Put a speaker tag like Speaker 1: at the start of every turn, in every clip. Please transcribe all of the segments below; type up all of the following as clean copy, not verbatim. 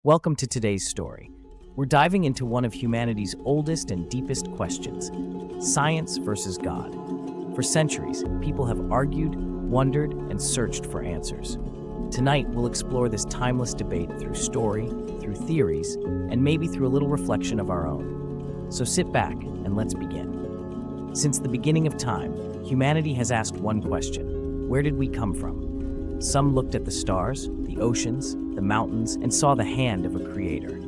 Speaker 1: Welcome to today's story. We're diving into one of humanity's oldest and deepest questions: science versus God. For centuries, people have argued, wondered, and searched for answers. Tonight, we'll explore this timeless debate through story, through theories, and maybe through a little reflection of our own. So sit back and let's begin. Since the beginning of time, humanity has asked one question: where did we come from? Some looked at the stars, the oceans, the mountains, and saw the hand of a creator.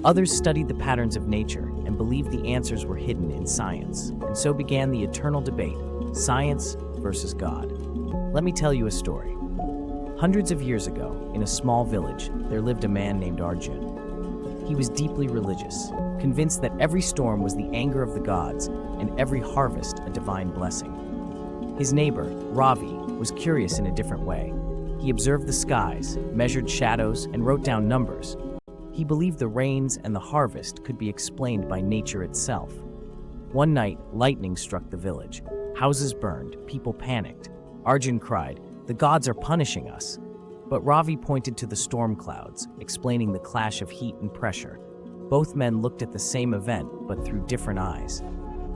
Speaker 1: Others studied the patterns of nature and believed the answers were hidden in science. And so began the eternal debate: science versus God. Let me tell you a story. Hundreds of years ago, in a small village, there lived a man named Arjun. He was deeply religious, convinced that every storm was the anger of the gods and every harvest a divine blessing. His neighbor, Ravi, was curious in a different way. He observed the skies, measured shadows, and wrote down numbers. He believed the rains and the harvest could be explained by nature itself. One night, lightning struck the village. Houses burned, people panicked. Arjun cried, "The gods are punishing us." But Ravi pointed to the storm clouds, explaining the clash of heat and pressure. Both men looked at the same event, but through different eyes.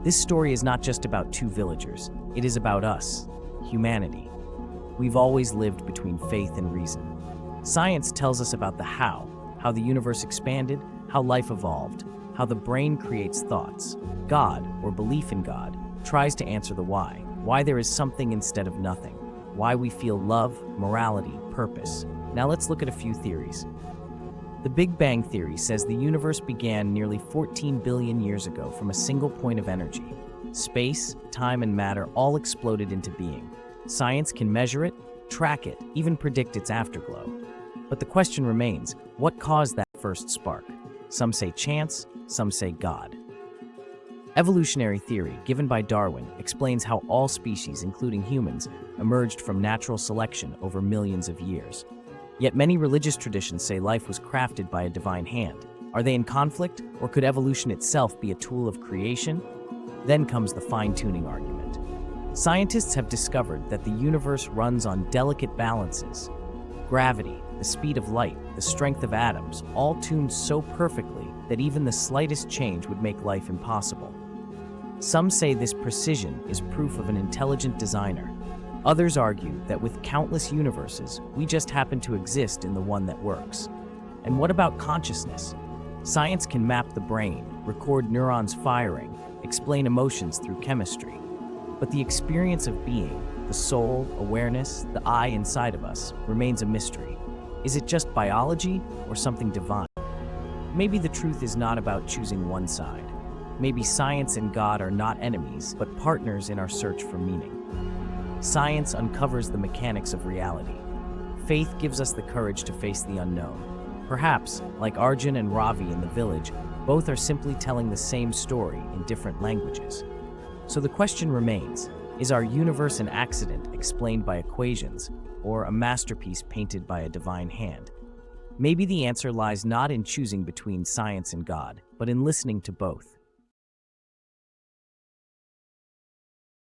Speaker 1: This story is not just about two villagers. It is about us, humanity. We've always lived between faith and reason. Science tells us about the how the universe expanded, how life evolved, how the brain creates thoughts. God, or belief in God, tries to answer the why there is something instead of nothing, why we feel love, morality, purpose. Now let's look at a few theories. The Big Bang Theory says the universe began nearly 14 billion years ago from a single point of energy. Space, time, and matter all exploded into being. Science can measure it, track it, even predict its afterglow. But the question remains: what caused that first spark? Some say chance, some say God. Evolutionary theory, given by Darwin, explains how all species, including humans, emerged from natural selection over millions of years. Yet many religious traditions say life was crafted by a divine hand. Are they in conflict, or could evolution itself be a tool of creation? Then comes the fine-tuning argument. Scientists have discovered that the universe runs on delicate balances. Gravity, the speed of light, the strength of atoms, all tuned so perfectly that even the slightest change would make life impossible. Some say this precision is proof of an intelligent designer. Others argue that with countless universes, we just happen to exist in the one that works. And what about consciousness? Science can map the brain, record neurons firing, explain emotions through chemistry. But the experience of being, the soul, awareness, the I inside of us, remains a mystery. Is it just biology or something divine? Maybe the truth is not about choosing one side. Maybe science and God are not enemies, but partners in our search for meaning. Science uncovers the mechanics of reality. Faith gives us the courage to face the unknown. Perhaps, like Arjun and Ravi in the village, both are simply telling the same story in different languages. So the question remains: is our universe an accident explained by equations, or a masterpiece painted by a divine hand? Maybe the answer lies not in choosing between science and God, but in listening to both.